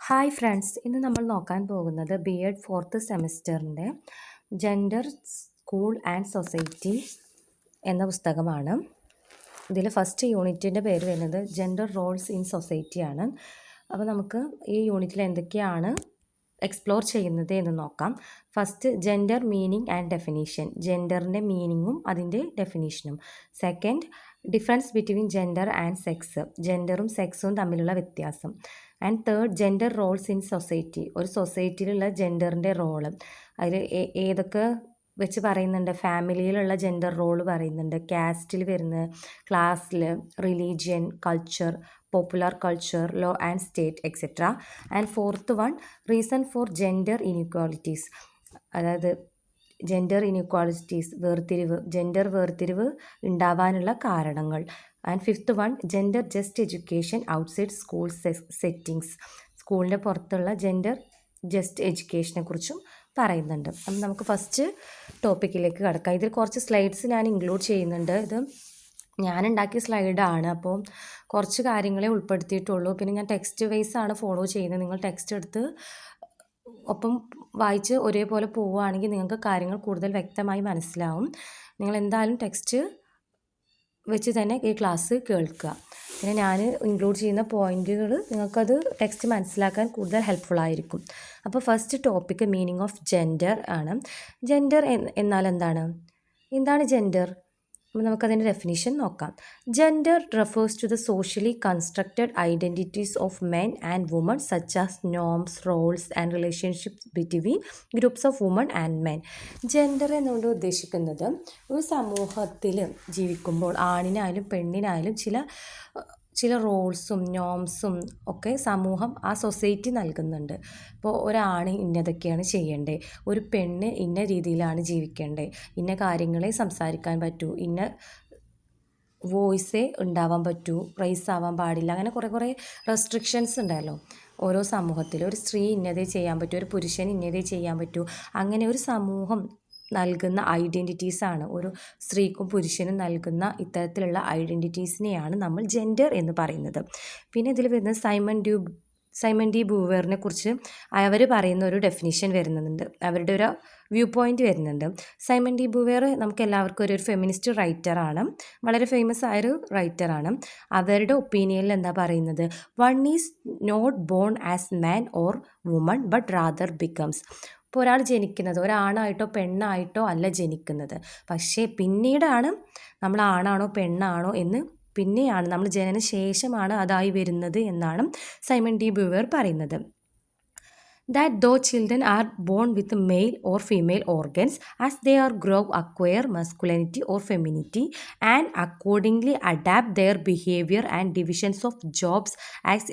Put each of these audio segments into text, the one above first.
Hi friends, ഇന്ന് നമ്മൾ നോക്കാൻ പോകുന്നത് ബി.എഡ് 4th സെമസ്റ്ററിൻ്റെ ജെൻഡർ സ്കൂൾ ആൻഡ് സൊസൈറ്റി എന്ന പുസ്തകമാണ്. ഇതിൽ ഫസ്റ്റ് യൂണിറ്റിൻ്റെ പേര് വരുന്നത് ജെൻഡർ റോൾസ് ഇൻ സൊസൈറ്റി ആണ്. അപ്പോൾ നമുക്ക് ഈ യൂണിറ്റിൽ എന്തൊക്കെയാണ് എക്സ്പ്ലോർ ചെയ്യുന്നത് എന്ന് നോക്കാം. First, gender meaning and definition, ജെൻഡറിൻ്റെ മീനിങ്ങും അതിൻ്റെ ഡെഫിനീഷനും. Second, difference between gender and sex, ജെൻഡറും സെക്സും തമ്മിലുള്ള വ്യത്യാസം. And third, gender roles in society, ഒരു സൊസൈറ്റിയിലുള്ള ജെൻഡറിൻ്റെ റോള്, അതിൽ ഏതൊക്കെ വെച്ച് പറയുന്നുണ്ട്. ഫാമിലിയിലുള്ള ജെൻഡർ റോള് പറയുന്നുണ്ട്, കാസ്റ്റിൽ വരുന്നത്, ക്ലാസ്സിൽ, religion, culture, popular culture, law and state etcetera. And fourth one, reason for gender inequalities, അതായത് ജെൻഡർ ഇൻഇക്വാലിറ്റീസ്, ജെൻഡർ വേർതിരിവ് ഉണ്ടാവാനുള്ള കാരണങ്ങൾ. And fifth one, gender just education outside school settings, സ്കൂളിൻ്റെ പുറത്തുള്ള ജെൻഡർ ജസ്റ്റ് എഡ്യൂക്കേഷനെ കുറിച്ചും പറയുന്നുണ്ട്. അപ്പം നമുക്ക് ഫസ്റ്റ് ടോപ്പിക്കിലേക്ക് കിടക്കാം. ഇതിൽ കുറച്ച് സ്ലൈഡ്സ് ഞാൻ ഇൻക്ലൂഡ് ചെയ്യുന്നുണ്ട്. ഇത് ഞാനുണ്ടാക്കിയ സ്ലൈഡാണ്, അപ്പോൾ കുറച്ച് കാര്യങ്ങളെ ഉൾപ്പെടുത്തിയിട്ടുള്ളൂ. പിന്നെ ഞാൻ ടെക്സ്റ്റ് വൈസ് ആണ് ഫോളോ ചെയ്യുന്നത്. നിങ്ങൾ ടെക്സ്റ്റ് എടുത്ത് ഒപ്പം വായിച്ച് ഒരേപോലെ പോവുകയാണെങ്കിൽ നിങ്ങൾക്ക് കാര്യങ്ങൾ കൂടുതൽ വ്യക്തമായി മനസ്സിലാവും. നിങ്ങൾ എന്തായാലും ടെക്സ്റ്റ് വെച്ച് തന്നെ ഈ ക്ലാസ് കേൾക്കുക. പിന്നെ ഞാൻ ഇൻക്ലൂഡ് ചെയ്യുന്ന പോയിന്റുകൾ നിങ്ങൾക്കത് ടെക്സ്റ്റ് മനസ്സിലാക്കാൻ കൂടുതൽ ഹെൽപ്ഫുൾ ആയിരിക്കും. അപ്പോൾ first topic meaning of gender ആണ്. ജെൻഡർ എന്നാൽ എന്താണ് ജെൻഡർ? അപ്പോൾ നമുക്കതിൻ്റെ ഡെഫിനിഷൻ നോക്കാം. Gender refers to the socially constructed identities of men and women such as norms, roles and relationships between groups of women and men. Gender എന്നുകൊണ്ട് ഉദ്ദേശിക്കുന്നത് ഒരു സമൂഹത്തിൽ ജീവിക്കുമ്പോൾ ആണിനായാലും പെണ്ണിനായാലും ചില റോൾസും നോംസും ഒക്കെ സമൂഹം, ആ സൊസൈറ്റി നൽകുന്നുണ്ട്. ഇപ്പോൾ ഒരാണ് ഇന്നതൊക്കെയാണ് ചെയ്യേണ്ടത്, ഒരു പെണ്ണ് ഇന്ന രീതിയിലാണ് ജീവിക്കേണ്ടത്, ഇന്ന കാര്യങ്ങളെ സംസാരിക്കാൻ പറ്റൂ, ഇന്ന വോയിസേ ഉണ്ടാവാൻ പറ്റൂ, റൈസ് ആവാൻ പാടില്ല, അങ്ങനെ കുറേ റെസ്ട്രിക്ഷൻസ് ഉണ്ടല്ലോ ഓരോ സമൂഹത്തിൽ. ഒരു സ്ത്രീ ഇന്നതേ ചെയ്യാൻ പറ്റൂ, ഒരു പുരുഷൻ ഇന്നതേ ചെയ്യാൻ പറ്റൂ, അങ്ങനെ ഒരു സമൂഹം നൽകുന്ന ഐഡൻറ്റിറ്റീസാണ്, ഒരു സ്ത്രീക്കും പുരുഷനും നൽകുന്ന ഇത്തരത്തിലുള്ള ഐഡൻറ്റിറ്റീസിനെയാണ് നമ്മൾ ജെൻഡർ എന്ന് പറയുന്നത്. പിന്നെ ഇതിൽ വരുന്നത് സൈമൺ ഡി ബൂവറിനെ കുറിച്ച് അവർ പറയുന്ന ഒരു ഡെഫിനിഷൻ വരുന്നുണ്ട്, അവരുടെ ഒരു വ്യൂ പോയിന്റ് വരുന്നുണ്ട്. സൈമൺ ഡി ബൂവർ നമുക്ക് എല്ലാവർക്കും ഒരു ഫെമിനിസ്റ്റ് റൈറ്ററാണ്, വളരെ ഫേമസ് ആയൊരു റൈറ്ററാണ്. അവരുടെ ഒപ്പീനിയനിൽ എന്താ പറയുന്നത്, one is not born as man or woman but rather becomes. ഇപ്പോൾ ഒരാൾ ജനിക്കുന്നത് ഒരാണായിട്ടോ പെണ്ണായിട്ടോ അല്ല ജനിക്കുന്നത്, പക്ഷേ പിന്നീടാണ് നമ്മൾ ആണാണോ പെണ്ണാണോ എന്ന് പിന്നെയാണ് നമ്മൾ ജനനശേഷമാണ് അതായി വരുന്നത് എന്നാണ് സൈമൺ ഡി ബൂവർ പറയുന്നത്. That though children are born with male or female organs, as they are grow acquire masculinity or femininity and accordingly adapt their behavior and divisions of jobs as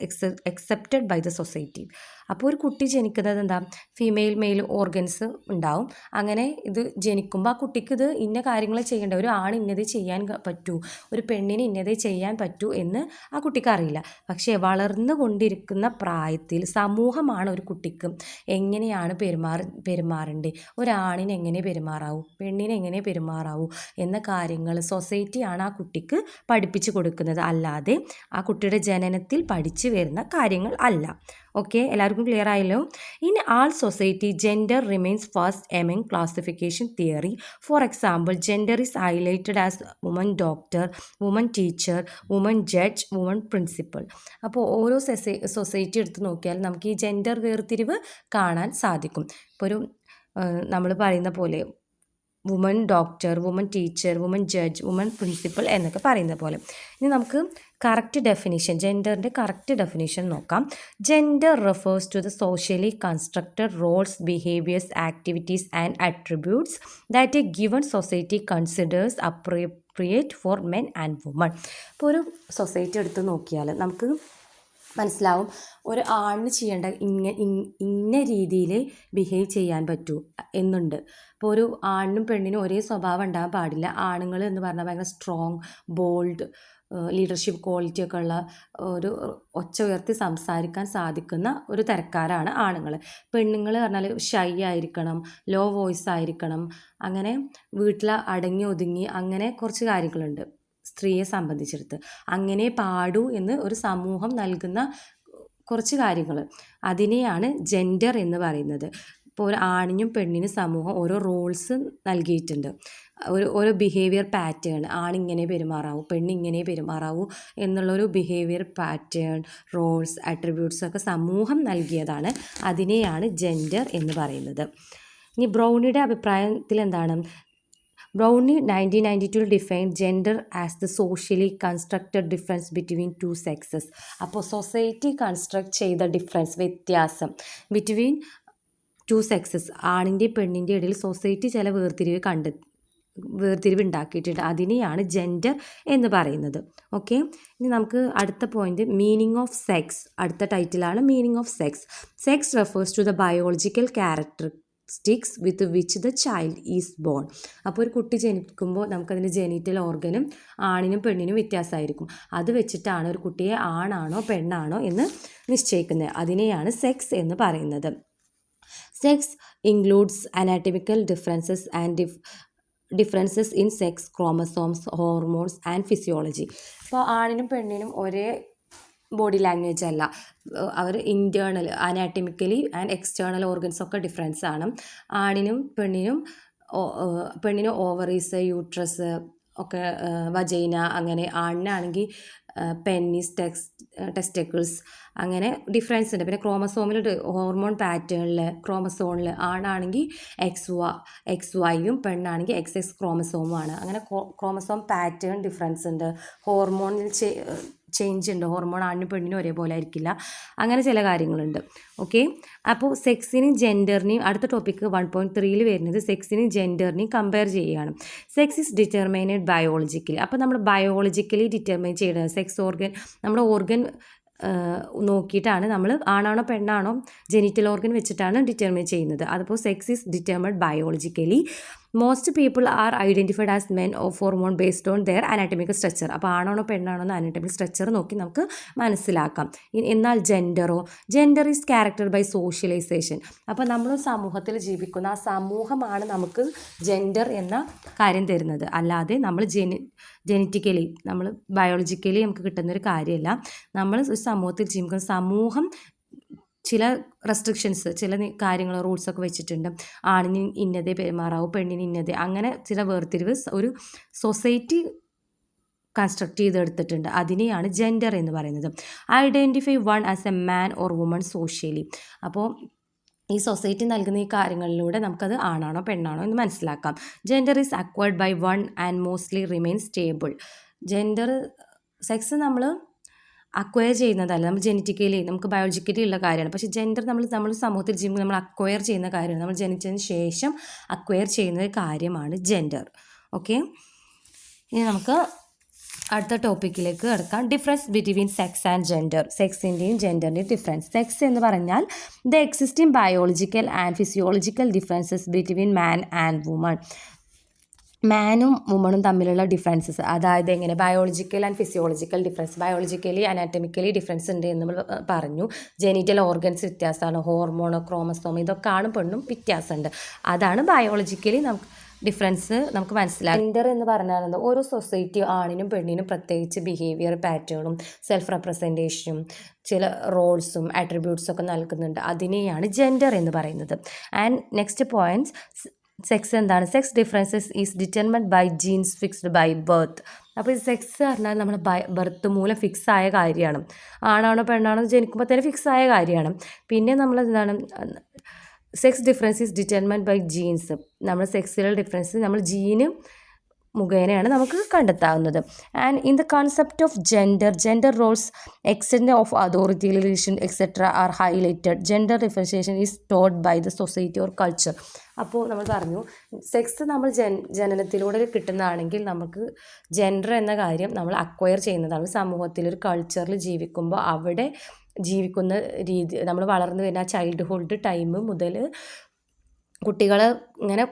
accepted by the society. അപ്പോൾ ഒരു കുട്ടി ജനിക്കുന്നത് mail organs ഉണ്ടാവും. അങ്ങനെ ഇത് ജനിക്കുമ്പോൾ ആ കുട്ടിക്ക് ഇത് ഇന്ന കാര്യങ്ങൾ ചെയ്യേണ്ട, ഒരു ആണ് ഇന്നതേ ചെയ്യാൻ പറ്റൂ, ഒരു പെണ്ണിന് ഇന്നതേ ചെയ്യാൻ പറ്റൂ എന്ന് ആ കുട്ടിക്ക് അറിയില്ല. പക്ഷേ വളർന്നു കൊണ്ടിരിക്കുന്ന പ്രായത്തിൽ സമൂഹമാണ് ഒരു കുട്ടിക്ക് എങ്ങനെയാണ് പെരുമാറേണ്ടത്, ഒരാണിന് എങ്ങനെ പെരുമാറാവൂ, പെണ്ണിന് എങ്ങനെ പെരുമാറാവൂ എന്ന കാര്യങ്ങൾ സൊസൈറ്റിയാണ് ആ കുട്ടിക്ക് പഠിപ്പിച്ചു കൊടുക്കുന്നത്, അല്ലാതെ ആ കുട്ടിയുടെ ജനനത്തിൽ പഠിച്ചു വരുന്ന കാര്യങ്ങൾ അല്ല. ഓക്കെ, എല്ലാവർക്കും ക്ലിയർ ആയല്ലോ. In all society gender remains first among classification theory. For example, gender is highlighted as woman doctor, woman teacher, woman judge, woman principal. അപ്പോൾ ഓരോ സൊസൈറ്റി എടുത്ത് നോക്കിയാൽ നമുക്ക് ഈ ജെൻഡർ വേർതിരിവ് കാണാൻ സാധിക്കും. ഇപ്പോൾ നമ്മൾ പറയുന്ന പോലെ woman doctor, woman teacher, woman judge, woman principal എന്നൊക്കെ പറയുന്ന പോലെ. ഇനി നമുക്ക് കറക്റ്റ് ഡെഫിനിഷൻ, ജെൻഡറിൻ്റെ കറക്റ്റ് ഡെഫിനിഷൻ നോക്കാം. Gender refers to the socially constructed roles, behaviours, activities and attributes that a given society considers appropriate for men and women. ഇപ്പോൾ ഒരു society എടുത്ത് നോക്കിയാൽ നമുക്ക് മനസ്സിലാവും, ഒരു ആണിന് ചെയ്യേണ്ട ഇന്ന രീതിയിൽ ബിഹേവ് ചെയ്യാൻ പറ്റൂ എന്നുണ്ട്. ഇപ്പോൾ ഒരു ആണിനും പെണ്ണിനും ഒരേ സ്വഭാവം ഉണ്ടാകാൻ പാടില്ല. ആണുങ്ങൾ എന്ന് പറഞ്ഞാൽ ഭയങ്കര സ്ട്രോങ്, ബോൾഡ്, ലീഡർഷിപ്പ് ക്വാളിറ്റി ഒക്കെ ഉള്ള, ഒരു ഒച്ച ഉയർത്തി സംസാരിക്കാൻ സാധിക്കുന്ന ഒരു തരക്കാരാണ് ആണുങ്ങൾ. പെണ്ണുങ്ങൾ പറഞ്ഞാൽ ഷൈ ആയിരിക്കണം, ലോ വോയിസ് ആയിരിക്കണം, അങ്ങനെ വീട്ടിൽ അടങ്ങി ഒതുങ്ങി, അങ്ങനെ കുറച്ച് കാര്യങ്ങളുണ്ട് സ്ത്രീയെ സംബന്ധിച്ചെടുത്ത്. അങ്ങനെ പാടൂ എന്ന് ഒരു സമൂഹം നൽകുന്ന കുറച്ച് കാര്യങ്ങൾ, അതിനെയാണ് ജെൻഡർ എന്ന് പറയുന്നത്. ഇപ്പോൾ ഒരു ആണിനും പെണ്ണിനും സമൂഹം ഓരോ റോൾസ് നൽകിയിട്ടുണ്ട്. ഓരോ ബിഹേവിയർ പാറ്റേൺ, ആണിങ്ങനെ പെരുമാറാവൂ, പെണ്ണിങ്ങനെ പെരുമാറാവൂ എന്നുള്ളൊരു ബിഹേവിയർ പാറ്റേൺ, റോൾസ്, അട്രിബ്യൂട്ട്സ് ഒക്കെ സമൂഹം നൽകിയതാണ്. അതിനെയാണ് ജെൻഡർ എന്ന് പറയുന്നത്. ഇനി ബ്രൗണിയുടെ അഭിപ്രായത്തിൽ എന്താണ്? Brownie 1992 define gender as the socially constructed difference between two sexes. അപ്പോൾ സൊസൈറ്റി കൺസ്ട്രക്ട് ചെയ്ത ഡിഫറൻസ്, വ്യത്യാസം ബിറ്റ്വീൻ ടു സെക്സസ്, ആണിൻ്റെ പെണ്ണിൻ്റെ ഇടയിൽ സൊസൈറ്റി ചില വേർതിരിവ് ഉണ്ടാക്കിയിട്ടുണ്ട്. അതിനെയാണ് ജെൻഡർ എന്ന് പറയുന്നത്. ഓക്കെ, ഇനി നമുക്ക് അടുത്ത പോയിന്റ്, മീനിങ് ഓഫ് സെക്സ്. അടുത്ത ടൈറ്റിലാണ് meaning of sex. Sex refers to the biological characteristics with which the child is born. അപ്പോൾ ഒരു കുട്ടി ജനിക്കുമ്പോൾ നമുക്കതിൻ്റെ ജെനിറ്റൽ ഓർഗനും ആണിനും പെണ്ണിനും വ്യത്യാസമായിരിക്കും. അത് വെച്ചിട്ടാണ് ഒരു കുട്ടിയെ ആണാണോ പെണ്ണാണോ എന്ന് നിശ്ചയിക്കുന്നത്. അതിനെയാണ് സെക്സ് എന്ന് പറയുന്നത്. Sex includes anatomical differences and differences in sex chromosomes, hormones and physiology. ഇപ്പോൾ ആണിനും പെണ്ണിനും ഒരേ ബോഡി ലാംഗ്വേജ് അല്ല, അവർ internal anatomically and external organs ഒക്കെ ഡിഫറൻസ് ആണ്. ആണിനും പെണ്ണിനും ഓവറീസ്, യൂട്രസ് ഒക്കെ, വജൈന, അങ്ങനെ. ആണിനാണെങ്കിൽ പെന്നീസ്, ടെസ്റ്റിക്കിൾസ്, അങ്ങനെ ഡിഫറൻസ് ഉണ്ട്. പിന്നെ ക്രോമസോമിൽ ഹോർമോൺ പാറ്റേണിൽ, ക്രോമസോണിൽ ആണാണെങ്കിൽ എക്സ് വൈയും പെണ്ണാണെങ്കിൽ എക്സ് ക്രോമസോമുമാണ്. അങ്ങനെ ക്രോമസോം പാറ്റേൺ ഡിഫറൻസ് ഉണ്ട്. ഹോർമോണിൽ ചേഞ്ച് ഉണ്ട്. ഹോർമോൺ ആണിനും പെണ്ണിനും ഒരേപോലെ ആയിരിക്കില്ല. അങ്ങനെ ചില കാര്യങ്ങളുണ്ട്. ഓക്കെ, അപ്പോൾ സെക്സിനെയും ജെൻഡറിനെയും, അടുത്ത ടോപ്പിക്ക് 1.3 വരുന്നത് സെക്സിനെയും ജെൻഡറിനെയും കമ്പയർ ചെയ്യുകയാണ്. Sex is determined biologically. അപ്പോൾ നമ്മൾ ബയോളജിക്കലി ഡിറ്റർമൈൻ ചെയ്യുന്നത് സെക്സ് ഓർഗൻ, നമ്മുടെ ഓർഗൻ നോക്കിയിട്ടാണ് നമ്മൾ ആണാണോ പെണ്ണാണോ ജെനിറ്റൽ ഓർഗൻ വെച്ചിട്ടാണ് ഡിറ്റർമൈൻ ചെയ്യുന്നത്. അതിപ്പോൾ sex is determined biologically. Most people are identified as men of hormone based on their anatomical structure. അപ്പോൾ ആണാണോ പെണ്ണാണോ എന്ന് അനാറ്റമിക്കൽ സ്ട്രക്ചർ നോക്കി നമുക്ക് മനസ്സിലാക്കാം. എന്നാൽ gender is character by socialisation. അപ്പോൾ നമ്മൾ സമൂഹത്തിൽ ജീവിക്കുന്ന ആ സമൂഹമാണ് നമുക്ക് ജെൻഡർ എന്ന കാര്യം തരുന്നത്. അല്ലാതെ നമ്മൾ ജെനറ്റിക്കലി, നമ്മൾ ബയോളജിക്കലി നമുക്ക് കിട്ടുന്നൊരു കാര്യമല്ല. നമ്മൾ ഒരു സമൂഹത്തിൽ ജീവിക്കുന്ന സമൂഹം ചില റെസ്ട്രിക്ഷൻസ്, ചില കാര്യങ്ങൾ, റൂൾസൊക്കെ വെച്ചിട്ടുണ്ട്. ആണിന് ഇന്നതേ പെരുമാറാവും, പെണ്ണിന് ഇന്നതേ, അങ്ങനെ ചില വേർതിരിവ് ഒരു സൊസൈറ്റി കൺസ്ട്രക്ട് ചെയ്തെടുത്തിട്ടുണ്ട്. അതിനെയാണ് ജെൻഡർ എന്ന് പറയുന്നത്. Identify one as a man or woman socially. അപ്പോൾ ഈ സൊസൈറ്റി നൽകുന്ന ഈ കാര്യങ്ങളിലൂടെ നമുക്കത് ആണാണോ പെണ്ണാണോ എന്ന് മനസ്സിലാക്കാം. Gender is acquired by one and mostly remain stable. Sex നമ്മൾ അക്വയർ ചെയ്യുന്നതല്ല, നമ്മൾ ജെനറ്റിക്കലി, നമുക്ക് ബയോളജിക്കലി ഉള്ള കാര്യമാണ്. പക്ഷേ ജെൻഡർ നമ്മൾ സമൂഹത്തിൽ ജീവിക്കുമ്പോൾ നമ്മൾ അക്വയർ ചെയ്യുന്ന കാര്യമാണ്. നമ്മൾ ജനിച്ചതിന് ശേഷം അക്വയർ ചെയ്യുന്ന ഒരു കാര്യമാണ് ജെൻഡർ. ഓക്കെ, ഇനി നമുക്ക് അടുത്ത ടോപ്പിക്കിലേക്ക് കിടക്കാം. Difference between sex and gender. സെക്സിൻ്റെയും ജെൻഡറിൻ്റെയും ഡിഫറൻസ്. സെക്സ് എന്ന് പറഞ്ഞാൽ the existing biological and physiological differences between man and woman. മാനും വുമണും തമ്മിലുള്ള ഡിഫറൻസസ്, അതായത് എങ്ങനെ biological and physiological difference. Biologically anatomically difference ഉണ്ട് എന്ന് നമ്മൾ പറഞ്ഞു. ജെനിറ്റൽ ഓർഗൻസ് വ്യത്യാസമാണ്, ഹോർമോൺ, ക്രോമസോം, ഇതൊക്കെ ആണും പെണ്ണും വ്യത്യാസമുണ്ട്. അതാണ് ബയോളജിക്കലി ഡിഫറൻസ് നമുക്ക് മനസ്സിലാകും. ജെൻഡർ എന്ന് പറഞ്ഞാൽ ഓരോ സൊസൈറ്റി ആണിനും പെണ്ണിനും പ്രത്യേകിച്ച് ബിഹേവിയർ പാറ്റേണും സെൽഫ് റെപ്രസെൻറ്റേഷനും ചില റോൾസും അട്രിബ്യൂട്ട്സും ഒക്കെ നൽകുന്നുണ്ട്. അതിനെയാണ് ജെൻഡർ എന്ന് പറയുന്നത്. ആൻഡ് നെക്സ്റ്റ് പോയിൻറ്റ്സ്, സെക്സ് എന്താണ്? Sex differences is determined by genes fixed by birth. അപ്പോൾ ഈ സെക്സ് പറഞ്ഞാൽ നമ്മൾ ബർത്ത് മൂലം ഫിക്സ് ആയ കാര്യമാണ്. ആണാണോ പെണ്ണാണോ ജനിക്കുമ്പോൾ തന്നെ ഫിക്സ് ആയ കാര്യമാണ്. പിന്നെ നമ്മൾ എന്താണ്, sex difference is determined by genes. നമ്മൾ സെക്സിലുള്ള ഡിഫറൻസ് നമ്മൾ ജീന് മുഖേനയാണ് നമുക്ക് കണ്ടെത്താവുന്നത്. And in the concept of gender roles, extend of authority, relation etcetera are highlighted. Gender differentiation is taught by the society or culture. അപ്പോൾ നമ്മൾ പറഞ്ഞു sex നമ്മൾ ജനനത്തിലൂടെ കിട്ടുന്നതാണെങ്കിൽ നമുക്ക് ജെൻഡർ എന്ന കാര്യം നമ്മൾ അക്വയർ ചെയ്യുന്നതാണ്. സമൂഹത്തിലൊരു കൾച്ചറിൽ ജീവിക്കുമ്പോൾ അവിടെ ജീവിക്കുന്ന രീതി, നമ്മൾ വളർന്നു വരുന്ന ചൈൽഡ്ഹുഡ് ടൈം മുതൽ കുട്ടികൾ ഇങ്ങനെ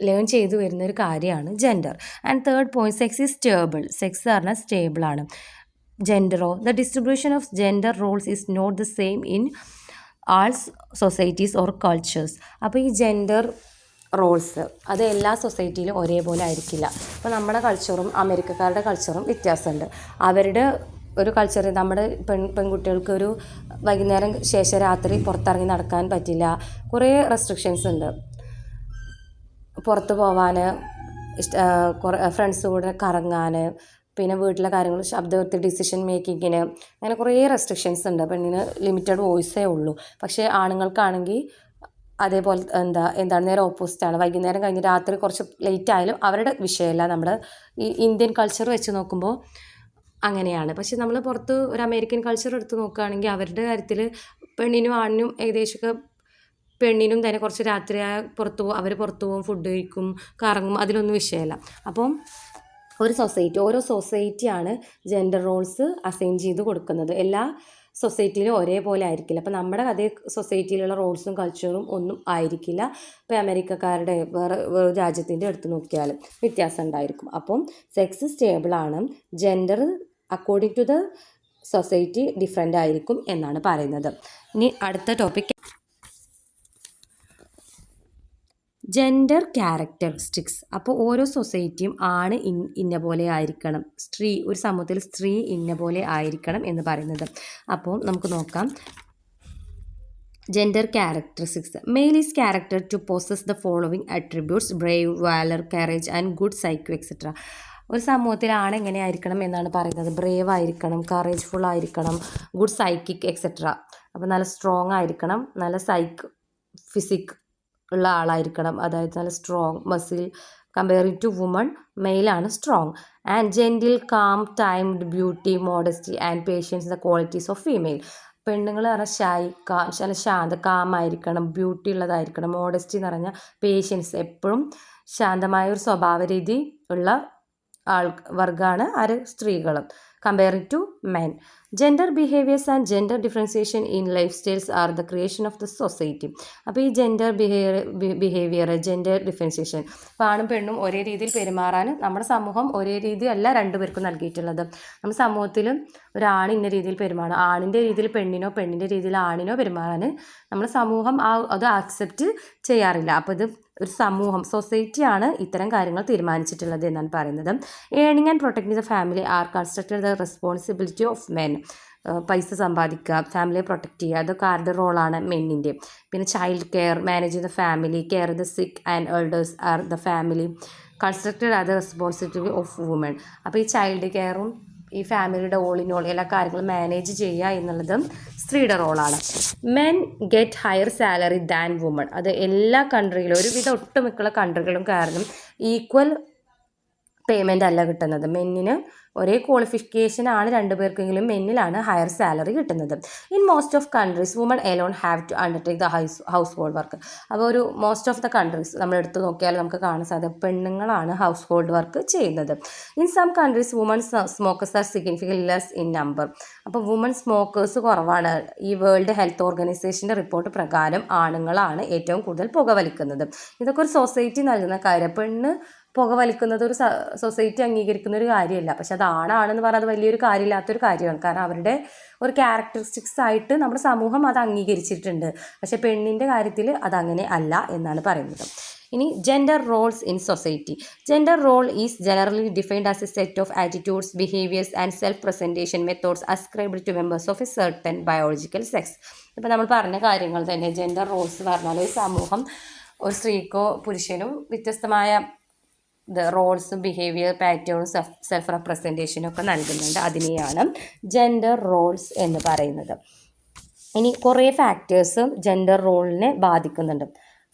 ലേൺ ചെയ്തു വരുന്നൊരു കാര്യമാണ് gender. And third point, sex is stable. Sex പറഞ്ഞാൽ സ്റ്റേബിളാണ്. ജെൻഡറോ, the distribution of gender roles is not the same in all societies or cultures. അപ്പോൾ ഈ ജെൻഡർ റോൾസ് അത് എല്ലാ സൊസൈറ്റിയിലും ഒരേപോലെ ആയിരിക്കില്ല. അപ്പോൾ നമ്മുടെ കൾച്ചറും അമേരിക്കക്കാരുടെ കൾച്ചറും വ്യത്യാസമുണ്ട്. അവരുടെ ഒരു കൾച്ചർ നമ്മുടെ പെൺകുട്ടികൾക്ക് ഒരു വൈകുന്നേരം ശേഷം രാത്രി പുറത്തിറങ്ങി നടക്കാൻ പറ്റില്ല. കുറേ റെസ്ട്രിക്ഷൻസ് ഉണ്ട്. പുറത്ത് പോവാൻ, കുറേ ഫ്രണ്ട്സ് കൂടെ കറങ്ങാൻ, പിന്നെ വീട്ടിലെ കാര്യങ്ങൾ ശബ്ദവൃത്തി ഡിസിഷൻ മേക്കിങ്ങിന്, അങ്ങനെ കുറേ റെസ്ട്രിക്ഷൻസ് ഉണ്ട്. പെണ്ണിന് ലിമിറ്റഡ് വോയിസേ ഉള്ളൂ. പക്ഷേ ആണുങ്ങൾക്കാണെങ്കിൽ അതേപോലെ എന്താണ് നേരെ ഓപ്പോസിറ്റാണ്. വൈകുന്നേരം കഴിഞ്ഞ് രാത്രി കുറച്ച് ലേറ്റ് ആയാലും അവരുടെ വിഷയമല്ല. നമ്മുടെ ഈ ഇന്ത്യൻ കൾച്ചർ വെച്ച് നോക്കുമ്പോൾ അങ്ങനെയാണ്. പക്ഷെ നമ്മൾ പുറത്ത് ഒരു അമേരിക്കൻ കൾച്ചർ എടുത്ത് നോക്കുകയാണെങ്കിൽ അവരുടെ കാര്യത്തിൽ പെണ്ണിനും ആണിനും ഏകദേശമൊക്കെ, പെണ്ണിനും തന്നെ കുറച്ച് രാത്രിയായ പുറത്ത് പോകും, അവർ പുറത്ത് പോകും, ഫുഡ് കഴിക്കും, കറങ്ങും, അതിലൊന്നും വിഷയമല്ല. അപ്പം ഓരോ സൊസൈറ്റിയാണ് ജെൻഡർ റോൾസ് അസൈൻ ചെയ്ത് കൊടുക്കുന്നത്. എല്ലാ സൊസൈറ്റിയിലും ഒരേപോലെ ആയിരിക്കില്ല. അപ്പം നമ്മുടെ അതേ സൊസൈറ്റിയിലുള്ള റോൾസും കൾച്ചറും ഒന്നും ആയിരിക്കില്ല. ഇപ്പോൾ അമേരിക്കക്കാരുടെ വേറെ രാജ്യത്തിൻ്റെ എടുത്ത് നോക്കിയാലും വ്യത്യാസം ഉണ്ടായിരിക്കും. അപ്പം സെക്സ് സ്റ്റേബിളാണ്, gender according to the society different ആയിരിക്കും എന്നാണ് പറയുന്നത്. ഇനി അടുത്ത ടോപ്പിക് ജെൻഡർ ക്യാരക്ടറിസ്റ്റിക്സ്. അപ്പോൾ ഓരോ സൊസൈറ്റിയും ആണ് ഇന്ന പോലെ ആയിരിക്കണം, ഒരു സമൂഹത്തിൽ സ്ത്രീ ഇന്ന പോലെ ആയിരിക്കണം എന്ന് പറയുന്നത്. അപ്പോൾ നമുക്ക് നോക്കാം. Gender characteristics. Male is character to possess the following attributes: brave, valour, courage and good psycho etcetera. ഒരു സമൂഹത്തിലാണ് എങ്ങനെ ആയിരിക്കണം എന്നാണ് പറയുന്നത്. ബ്രേവ് ആയിരിക്കണം, കറേജ്ഫുൾ ആയിരിക്കണം, ഗുഡ് സൈക്കിക് എക്സെട്ര. അപ്പോൾ നല്ല സ്ട്രോങ് ആയിരിക്കണം, നല്ല ഫിസിക് ഉള്ള ആളായിരിക്കണം, അതായത് നല്ല strong muscle. Comparing to woman, മെയിലാണ് strong. And gentle, calm, timid, beauty, modesty and patience the qualities of female. പെണ്ണുങ്ങൾ പറഞ്ഞാൽ നല്ല ശാന്ത, കാമായിരിക്കണം, ബ്യൂട്ടി ഉള്ളതായിരിക്കണം. മോഡസ്റ്റി എന്ന് പറഞ്ഞാൽ പേഷ്യൻസ്, എപ്പോഴും ശാന്തമായ ഒരു സ്വഭാവ രീതി ഉള്ള വർഗ്ഗമാണ് സ്ത്രീകൾ. Comparing to men. Gender behaviours and gender differentiation in life styles are the creation of the society. അപ്പോൾ ഈ ജെൻഡർ ബിഹേവിയർ, ജെൻഡർ ഡിഫറൻസിയേഷൻ, അപ്പോൾ ആണും പെണ്ണും ഒരേ രീതിയിൽ പെരുമാറാൻ നമ്മുടെ സമൂഹം ഒരേ രീതിയല്ല രണ്ടുപേർക്കും നൽകിയിട്ടുള്ളത്. നമ്മുടെ സമൂഹത്തിൽ ഒരാണ് ഇന്ന രീതിയിൽ പെരുമാറണം, ആണിൻ്റെ രീതിയിൽ പെണ്ണിനോ പെണ്ണിൻ്റെ രീതിയിൽ ആണിനോ പെരുമാറാൻ നമ്മുടെ സമൂഹം അത് ആക്സെപ്റ്റ് ചെയ്യാറില്ല. അപ്പോൾ ഇത് ഒരു സമൂഹം, സൊസൈറ്റിയാണ് ഇത്തരം കാര്യങ്ങൾ തീരുമാനിച്ചിട്ടുള്ളത് എന്നാണ് പറയുന്നത്. Earning and protecting the family are constructed the responsibility of men. പൈസ സമ്പാദിക്കുക, ഫാമിലിയെ പ്രൊട്ടക്റ്റ് ചെയ്യുക, അതൊക്കെ ആരുടെ റോളാണ്? മെന്നിൻ്റെ. പിന്നെ child care, manage the family, care the സിക്ക് and elders are the family constructed are the responsibility of woman. അപ്പോൾ ഈ ചൈൽഡ് കെയറും ഈ ഫാമിലിയുടെ ഓൾ ഇൻ ഓൾ എല്ലാ കാര്യങ്ങളും മാനേജ് ചെയ്യുക എന്നുള്ളത് സ്ത്രീയുടെ റോളാണ്. Men get higher salary than woman. അത് എല്ലാ കൺട്രിയിലും, ഒരുവിധ ഒട്ടുമിക്കുള്ള കൺട്രികളും കാരണം ഈക്വൽ പേയ്മെൻ്റ് അല്ല കിട്ടുന്നത്. മെന്നിന് ഒരേ ക്വാളിഫിക്കേഷനാണ് രണ്ടുപേർക്കെങ്കിലും മെന്നിലാണ് ഹയർ സാലറി കിട്ടുന്നത്. In most of countries woman alone have to undertake the house hold work. അപ്പോൾ ഒരു മോസ്റ്റ് ഓഫ് ദ കൺട്രീസ് നമ്മൾ എടുത്തു നോക്കിയാൽ നമുക്ക് കാണാൻ സാധിക്കും പെണ്ണുങ്ങളാണ് ഹൗസ് ഹോൾഡ് വർക്ക് ചെയ്യുന്നത്. In some countries woman smokers are significant less in number. അപ്പോൾ വുമൺ സ്മോക്കേഴ്സ് കുറവാണ്. ഈ വേൾഡ് ഹെൽത്ത് ഓർഗനൈസേഷൻ്റെ റിപ്പോർട്ട് പ്രകാരം ആണുങ്ങളാണ് ഏറ്റവും കൂടുതൽ പുകവലിക്കുന്നത്. ഇതൊക്കെ ഒരു സൊസൈറ്റി നൽകുന്ന കാര്യം. പെണ്ണ് പുകവലിക്കുന്നത് ഒരു സൊസൈറ്റി അംഗീകരിക്കുന്ന ഒരു കാര്യമല്ല. പക്ഷെ അത് ആണെന്ന് പറഞ്ഞാൽ അത് വലിയൊരു കാര്യമില്ലാത്തൊരു കാര്യമാണ്. കാരണം അവരുടെ ഒരു ക്യാരക്ടറിസ്റ്റിക്സ് ആയിട്ട് നമ്മുടെ സമൂഹം അത് അംഗീകരിച്ചിട്ടുണ്ട്. പക്ഷെ പെണ്ണിൻ്റെ കാര്യത്തിൽ അതങ്ങനെ അല്ല എന്നാണ് പറയുന്നത്. ഇനി gender roles in society. Gender role is generally defined as a set of attitudes, behaviours and self presentation methods ascribed to members of a certain biological sex. ഇപ്പോൾ നമ്മൾ പറഞ്ഞ കാര്യങ്ങൾ തന്നെ ജെൻഡർ റോൾസ് പറഞ്ഞാൽ ഒരു സമൂഹം ഒരു സ്ത്രീക്കോ പുരുഷനോ വ്യത്യസ്തമായ റോൾസും ബിഹേവിയർ പാറ്റേണും സെൽഫ് റെപ്രസെൻറ്റേഷനും ഒക്കെ നൽകുന്നുണ്ട്. അതിനെയാണ് ജെൻഡർ റോൾസ് എന്ന് പറയുന്നത്. ഇനി കുറേ ഫാക്ടേഴ്സ് ജെൻഡർ റോളിനെ ബാധിക്കുന്നുണ്ട്.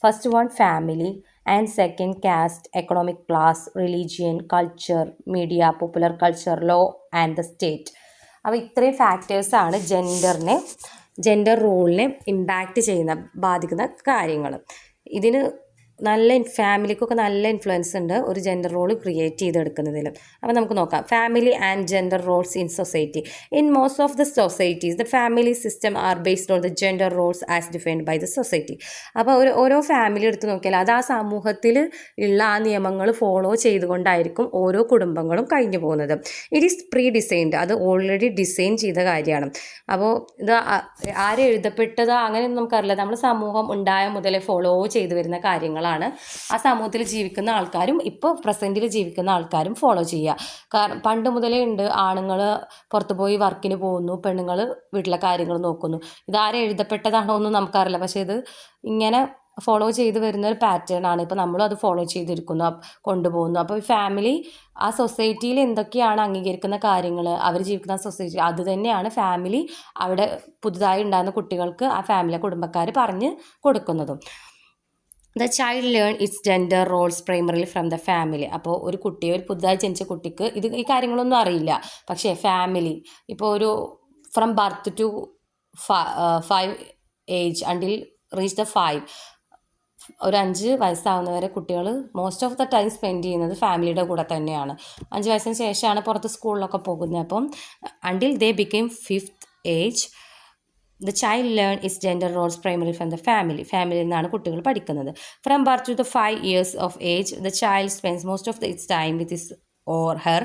First one family, and second caste, economic class, religion, culture, media, popular culture, law and the state. അപ്പോൾ ഇത്രയും ഫാക്ടേഴ്സാണ് ജെൻഡർ റോളിനെ ബാധിക്കുന്ന കാര്യങ്ങൾ. ഇതിന് ഫാമിലിക്കൊക്കെ നല്ല ഇൻഫ്ലുവൻസ് ഉണ്ട് ഒരു ജെൻഡർ റോൾ ക്രിയേറ്റ് ചെയ്തെടുക്കുന്നതിൽ. അപ്പോൾ നമുക്ക് നോക്കാം. Family and gender roles in society. In most of the societies the family system are based on the gender roles as defined by the society. അപ്പോൾ ഓരോ ഫാമിലി എടുത്ത് നോക്കിയാൽ അത് ആ സമൂഹത്തിൽ ഉള്ള ആ നിയമങ്ങൾ ഫോളോ ചെയ്തുകൊണ്ടായിരിക്കും ഓരോ കുടുംബങ്ങളും കഴിഞ്ഞു പോകുന്നത്. ഇറ്റ് ഈസ് പ്രീ ഡിസൈൻഡ്, അത് ഓൾറെഡി ഡിസൈൻ ചെയ്ത കാര്യമാണ്. അപ്പോൾ ഇത് ആരെഴുതപ്പെട്ടതോ അങ്ങനെയൊന്നും നമുക്കറിയില്ല. നമ്മൾ സമൂഹം ഉണ്ടായ മുതലേ ഫോളോ ചെയ്തു വരുന്ന കാര്യങ്ങളാണ് കാര്യങ്ങളാണ് ആ സമൂഹത്തിൽ ജീവിക്കുന്ന ആൾക്കാരും ഇപ്പോൾ പ്രസൻറ്റിൽ ജീവിക്കുന്ന ആൾക്കാരും ഫോളോ ചെയ്യുക. കാരണം പണ്ട് മുതലേ ഉണ്ട് ആണുങ്ങൾ പുറത്ത് പോയി വർക്കിന് പോകുന്നു, പെണ്ണുങ്ങൾ വീട്ടിലെ കാര്യങ്ങൾ നോക്കുന്നു. ഇതാരെ എഴുതപ്പെട്ടതാണോ എന്ന് നമുക്കറിയില്ല, പക്ഷേ ഇത് ഇങ്ങനെ ഫോളോ ചെയ്ത് വരുന്ന ഒരു പാറ്റേൺ ആണ്. ഇപ്പോൾ നമ്മളും അത് ഫോളോ ചെയ്തിരിക്കുന്നു, കൊണ്ടുപോകുന്നു. അപ്പോൾ ഫാമിലി ആ സൊസൈറ്റിയിൽ എന്തൊക്കെയാണ് അംഗീകരിക്കുന്ന കാര്യങ്ങൾ, അവർ ജീവിക്കുന്ന സൊസൈറ്റി അത് തന്നെയാണ് ഫാമിലി അവിടെ പുതുതായി ഉണ്ടാകുന്ന കുട്ടികൾക്ക് ആ ഫാമിലി കുടുംബക്കാർ പറഞ്ഞ് കൊടുക്കുന്നതും. The child learn it's gender roles primarily from the family. അപ്പോൾ ഒരു പുതുതായി ജനിച്ച കുട്ടിക്ക് ഈ കാര്യങ്ങളൊന്നും അറിയില്ല. പക്ഷേ ഫാമിലി ഇപ്പോൾ ഒരു from birth to 5 age until reach the 5, ഒരു 5 വയസ്സാവുന്നവരെ കുട്ടികൾ most of the time spend ചെയ്യുന്നത് ഫാമിലിയുടെ കൂടെ തന്നെയാണ്. 5 വയസ്സിന് ശേഷമാണ് പുറത്ത് സ്കൂളിലൊക്കെ പോകുന്നത്. അപ്പം until they became 5th age the child learn is gender roles primary from the ഫാമിലിയിൽ നിന്നാണ് കുട്ടികൾ പഠിക്കുന്നത്. From birth to the 5 years of age the child spends most of its time with his or her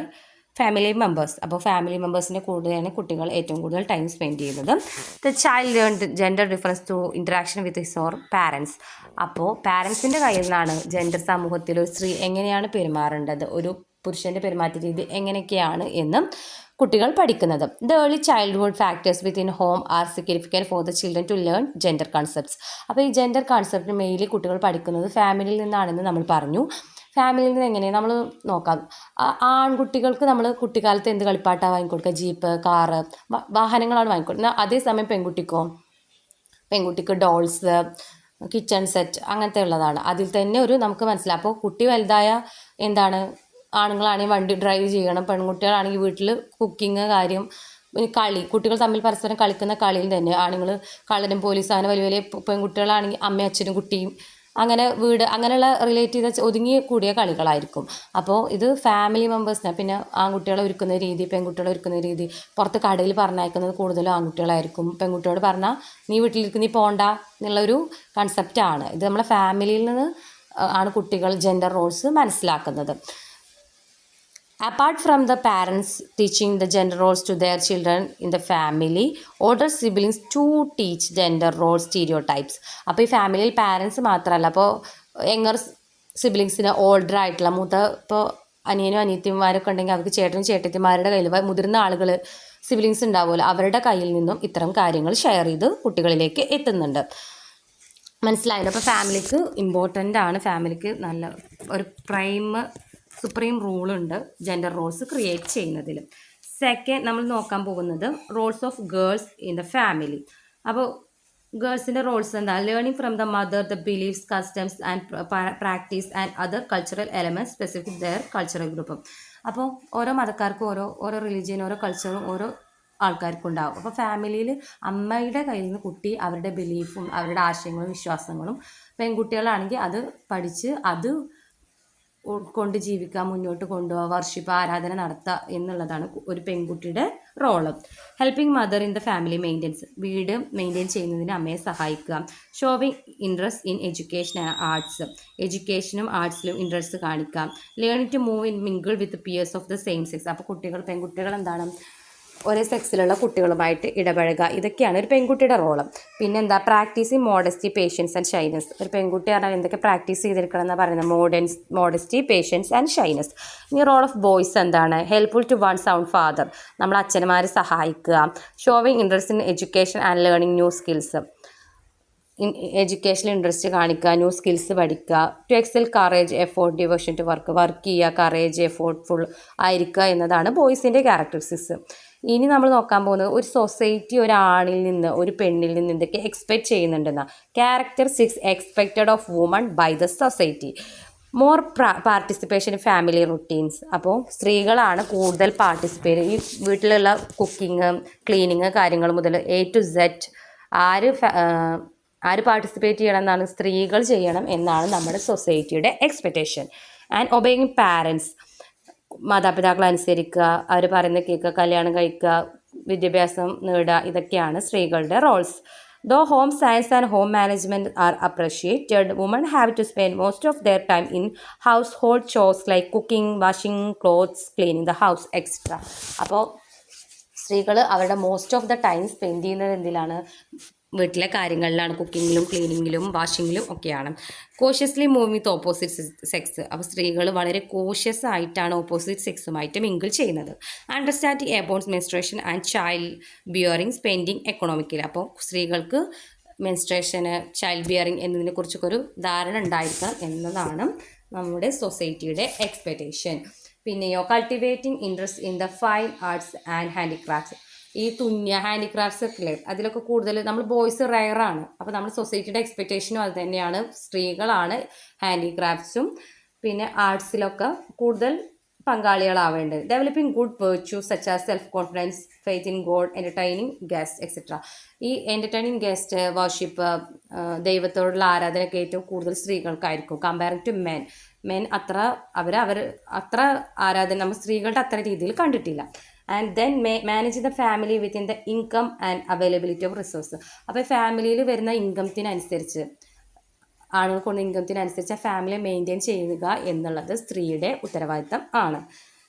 family members. അപ്പോൾ family മെമ്പേഴ്സിൻ്റെ കൂടെയാണ് കുട്ടികൾ ഏറ്റവും കൂടുതൽ ടൈം സ്പെൻഡ് ചെയ്യുന്നത്. The child learn gender difference to interaction with his or parents. അപ്പോൾ പാരൻസിൻ്റെ കയ്യിൽ നിന്നാണ് ജെൻഡർ സമൂഹത്തിൽ ഒരു സ്ത്രീ എങ്ങനെയാണ് പെരുമാറേണ്ടത്, ഒരു പുരുഷൻ്റെ പെരുമാറ്റ രീതി എങ്ങനെയൊക്കെയാണ് എന്നും കുട്ടികൾ പഠിക്കുന്നത്. The early childhood factors within home are significant for the children to learn gender concepts. അപ്പോൾ ഈ ജെൻഡർ കൺസെപ്റ്റ് മെയിൻലി കുട്ടികൾ പഠിക്കുന്നത് ഫാമിലിയിൽ നിന്നാണെന്ന് നമ്മൾ പറഞ്ഞു. ഫാമിലിയിൽ നിന്ന് എങ്ങനെ നമ്മൾ നോക്കാം. ആൺകുട്ടികൾക്ക് നമ്മൾ കുട്ടിക്കാലത്ത് എന്ത് കളിപ്പാട്ടാണ് വാങ്ങിക്കൊടുക്കുക? ജീപ്പ്, കാറ്, വാഹനങ്ങളാണ് വാങ്ങിക്കൊടുക്കുന്നത്. അതേസമയം പെൺകുട്ടിക്ക് ഡോൾസ്, കിച്ചൺ സെറ്റ് അങ്ങനത്തെ ഉള്ളതാണ്. അതിൽ തന്നെ നമുക്ക് മനസ്സിലാവും. അപ്പോൾ കുട്ടി വലുതായ എന്താണ്, ആണുങ്ങളാണെങ്കിൽ വണ്ടി ഡ്രൈവ് ചെയ്യണം, പെൺകുട്ടികളാണെങ്കിൽ വീട്ടിൽ കുക്കിങ് കാര്യം, കുട്ടികൾ തമ്മിൽ പരസ്പരം കളിക്കുന്ന കളിയിൽ തന്നെ ആണുങ്ങൾ കള്ളനും പോലീസ് അങ്ങനെ വലിയ വലിയ, പെൺകുട്ടികളാണെങ്കിൽ അമ്മയും അച്ഛനും കുട്ടിയും അങ്ങനെ വീട് അങ്ങനെയുള്ള റിലേറ്റ് ചെയ്ത ഒതുങ്ങി കൂടിയ കളികളായിരിക്കും. അപ്പോൾ ഇത് ഫാമിലി മെമ്പേഴ്സിനെ, പിന്നെ ആൺകുട്ടികളെ ഒരുക്കുന്ന രീതി, പെൺകുട്ടികളെ ഒരുക്കുന്ന രീതി, പുറത്ത് കടയിൽ പറഞ്ഞയക്കുന്നത് കൂടുതലും ആൺകുട്ടികളായിരിക്കും. പെൺകുട്ടിയോട് പറഞ്ഞാൽ നീ വീട്ടിലിരിക്കുന്ന നീ പോണ്ട എന്നുള്ളൊരു കൺസെപ്റ്റാണ്. ഇത് നമ്മളെ ഫാമിലിയിൽ നിന്ന് ആണ് കുട്ടികൾ ജെൻഡർ റോൾസ് മനസ്സിലാക്കുന്നത്. Apart from the parents teaching the gender roles to their children in the family, older siblings too teach gender role stereotypes. അപ്പോൾ ഈ ഫാമിലിയിൽ പാരൻസ് മാത്രമല്ല, അപ്പോൾ യങ്ങർ സിബ്ലിങ്സിന് ഓൾഡർ ആയിട്ടുള്ള ഇപ്പോൾ അനിയനും അനിയത്തിമാരൊക്കെ ഉണ്ടെങ്കിൽ അവർക്ക് ചേട്ടനും ചേട്ടത്തിമാരുടെ കയ്യിൽ, മുതിർന്ന ആളുകൾ സിബ്ലിങ്സ് ഉണ്ടാവുമല്ലോ, അവരുടെ കയ്യിൽ നിന്നും ഇത്തരം കാര്യങ്ങൾ ഷെയർ ചെയ്ത് കുട്ടികളിലേക്ക് എത്തുന്നുണ്ട്. മനസ്സിലായല്ലോ? അപ്പോൾ ഫാമിലിക്ക് ഇമ്പോർട്ടൻ്റ് ആണ്, ഫാമിലിക്ക് നല്ല ഒരു സുപ്രീം റൂളുണ്ട് ജെൻഡർ റോൾസ് ക്രിയേറ്റ് ചെയ്യുന്നതിൽ. സെക്കൻഡ് നമ്മൾ നോക്കാൻ പോകുന്നത് roles of girls in the family. അപ്പോൾ ഗേൾസിൻ്റെ റോൾസ് എന്താ? Learning from the mother the beliefs, customs and practice and other cultural elements specific their cultural ഗ്രൂപ്പും. അപ്പോൾ ഓരോ മതക്കാർക്കും ഓരോ റിലീജിയൻ, ഓരോ കൾച്ചറും ഓരോ ആൾക്കാർക്കും ഉണ്ടാവും. അപ്പോൾ ഫാമിലിയിൽ അമ്മയുടെ കയ്യിൽ നിന്ന് കുട്ടി അവരുടെ ബിലീഫും അവരുടെ ആശയങ്ങളും വിശ്വാസങ്ങളും, പെൺകുട്ടികളാണെങ്കിൽ അത് പഠിച്ച് അത് കൊണ്ട് ജീവിക്കുക, മുന്നോട്ട് കൊണ്ടുപോകുക, വർഷിപ്പ്, ആരാധന നടത്തുക എന്നുള്ളതാണ് ഒരു പെൺകുട്ടിയുടെ role. Helping mother in the family maintenance, വീട് മെയിൻറ്റെയിൻ ചെയ്യുന്നതിന് അമ്മയെ സഹായിക്കുക. Showing interest in education and arts, എഡ്യൂക്കേഷനും ആർട്സിലും ഇൻട്രസ്റ്റ് കാണിക്കുക. Learning to move in mingle with peers of the same sex. അപ്പോൾ പെൺകുട്ടികൾ എന്താണ്, ഒരേ സെക്സിലുള്ള കുട്ടികളുമായിട്ട് ഇടപഴകുക, ഇതൊക്കെയാണ് ഒരു പെൺകുട്ടിയുടെ റോള്. പിന്നെന്താ? Practising modesty, patience and shyness. ഒരു പെൺകുട്ടി പറഞ്ഞാൽ എന്തൊക്കെ പ്രാക്ടീസ് ചെയ്തിരിക്കണം എന്നാണ് പറയുന്നത്? Modesty, patience and shyness. ഇനി റോൾ ഓഫ് ബോയ്സ് എന്താണ്? Helpful to one's own father, നമ്മൾ അച്ഛന്മാരെ സഹായിക്കുക. Showing interest in education and learning new skills, എഡ്യൂക്കേഷനിൽ ഇൻട്രസ്റ്റ് കാണിക്കുക, ന്യൂ സ്കിൽസ് പഠിക്കുക. To excel, courage, effort, devotion to work ചെയ്യുക, കറേജ്, എഫോർട്ട്ഫുൾ ആയിരിക്കുക എന്നതാണ് ബോയ്സിൻ്റെ ക്യാരക്ടറിസ്റ്റിക്സ്. ഇനി നമ്മൾ നോക്കാൻ പോകുന്നത് ഒരു സൊസൈറ്റി ഒരാണിൽ നിന്ന്, ഒരു പെണ്ണിൽ നിന്ന് എന്തൊക്കെ എക്സ്പെക്റ്റ് ചെയ്യുന്നുണ്ടെന്നാണ്. Characteristics expected of woman by the society. More participation in family routines. അപ്പോൾ സ്ത്രീകളാണ് കൂടുതൽ പാർട്ടിസിപ്പേറ്റ്, ഈ വീട്ടിലുള്ള കുക്കിങ്, ക്ലീനിങ് കാര്യങ്ങൾ മുതൽ A to Z ആര് പാർട്ടിസിപ്പേറ്റ് ചെയ്യണം എന്നാണ്? സ്ത്രീകൾ ചെയ്യണം എന്നാണ് നമ്മുടെ സൊസൈറ്റിയുടെ എക്സ്പെക്റ്റേഷൻ. ആൻഡ് ഒബേയിങ് പാരൻസ്, മാതാപിതാക്കൾ അനുസരിക്കുക, അവർ പറയുന്ന കേൾക്കുക, കല്യാണം കഴിക്കുക, വിദ്യാഭ്യാസം നേടുക, ഇതൊക്കെയാണ് സ്ത്രീകളുടെ Rolls. Though home science and home management are appreciated, women have to spend most of their time in household chores like cooking, washing clothes, cleaning the house, etc. അപ്പോൾ സ്ത്രീകൾ അവരുടെ most of the time spend ചെയ്യുന്നത് എന്തിലാണ്? വീട്ടിലെ കാര്യങ്ങളിലാണ്, കുക്കിങ്ങിലും ക്ലീനിങ്ങിലും വാഷിങ്ങിലും ഒക്കെയാണ്. Cautiously move വിത്ത് opposite sex, അപ്പോൾ സ്ത്രീകൾ വളരെ കോഷ്യസ് ആയിട്ടാണ് ഓപ്പോസിറ്റ് സെക്സുമായിട്ട് മിങ്കിൾ ചെയ്യുന്നത്. Understanding about menstruation and child bearing spending economically, അപ്പോൾ സ്ത്രീകൾക്ക് മെൻസ്ട്രേഷന്, ചൈൽഡ് ബിയറിംഗ് എന്നതിനെക്കുറിച്ചൊക്കെ ഒരു ധാരണ ഉണ്ടായിരിക്കണം എന്നതാണ് നമ്മുടെ സൊസൈറ്റിയുടെ എക്സ്പെക്റ്റേഷൻ. പിന്നെയോ cultivating interest in the fine arts and handicrafts, ഈ ഹാൻഡിക്രാഫ്റ്റ്സ് ഒക്കെ അല്ലേ, അതിലൊക്കെ കൂടുതൽ നമ്മൾ ബോയ്സ് റയറാണ്. അപ്പോൾ നമ്മൾ സൊസൈറ്റിയുടെ എക്സ്പെക്റ്റേഷനും അത് തന്നെയാണ്, സ്ത്രീകളാണ് ഹാൻഡിക്രാഫ്റ്റ്സും പിന്നെ ആർട്സിലൊക്കെ കൂടുതൽ പങ്കാളികളാവേണ്ടത്. Developing good virtues such as self confidence, faith in God, entertaining guest etcetera. ഈ എൻ്റർടൈനിങ് ഗസ്റ്റ്, വർഷിപ്പ്, ദൈവത്തോടുള്ള ആരാധനയൊക്കെ ഏറ്റവും കൂടുതൽ സ്ത്രീകൾക്കായിരിക്കും കമ്പയറിംഗ് ടു മെൻ. അത്ര അത്ര ആരാധന നമ്മൾ സ്ത്രീകളുടെ അത്ര രീതിയിൽ കണ്ടിട്ടില്ല. And then manage the family within the income and availability of resource, അപ്പോൾ ഫാമിലിയിൽ വരുന്ന ഇൻകത്തിനനുസരിച്ച്, ആളുകൾ കൊണ്ട് ഇൻകത്തിനനുസരിച്ച് ആ ഫാമിലിയെ മെയിൻറ്റെയിൻ ചെയ്യുക എന്നുള്ളത് സ്ത്രീയുടെ ഉത്തരവാദിത്തം ആണ്.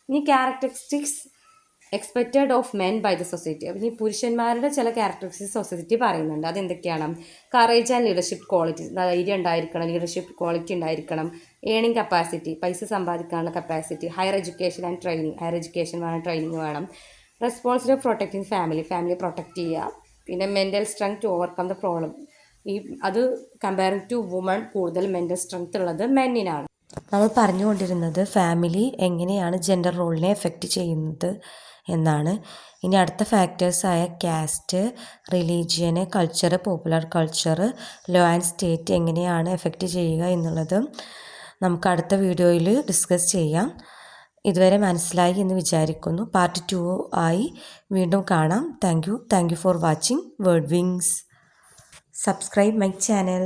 ഇനി characteristics expected of men by the society, അപ്പോൾ ഈ പുരുഷന്മാരുടെ ചില ക്യാരക്ടറിസ്റ്റിക്സ് സൊസൈറ്റി പറയുന്നുണ്ട്. അതെന്തൊക്കെയാണ്? കറേജ് ആൻഡ് ലീഡർഷിപ്പ് ക്വാളിറ്റി, ധൈര്യം ഉണ്ടായിരിക്കണം, ലീഡർഷിപ്പ് ക്വാളിറ്റി ഉണ്ടായിരിക്കണം, ഏണിംഗ് കപ്പാസിറ്റി, പൈസ സമ്പാദിക്കാനുള്ള capacity, higher education and training, higher education വേണം, ട്രെയിനിങ് വേണം, responsible of protecting family protect ചെയ്യുക, പിന്നെ mental strength to overcome the problem. അത് കമ്പയറിംഗ് ടു വുമൺ കൂടുതൽ മെൻ്റൽ സ്ട്രെങ്ത് ഉള്ളത് മെന്നിനാണ്. നമ്മൾ പറഞ്ഞുകൊണ്ടിരുന്നത് ഫാമിലി എങ്ങനെയാണ് ജെൻഡർ റോളിനെ എഫക്റ്റ് ചെയ്യുന്നത് എന്നാണ്. ഇനി അടുത്ത ഫാക്ടേഴ്സായ caste, religion, culture, popular culture, law and state എങ്ങനെയാണ് എഫക്റ്റ് ചെയ്യുക എന്നുള്ളത് നമുക്ക് അടുത്ത വീഡിയോയിൽ ഡിസ്കസ് ചെയ്യാം. ഇതുവരെ മനസ്സിലായി എന്ന് വിചാരിക്കുന്നു. പാർട്ട് 2 ആയി വീണ്ടും കാണാം. Thank you for watching word wings. Subscribe my channel.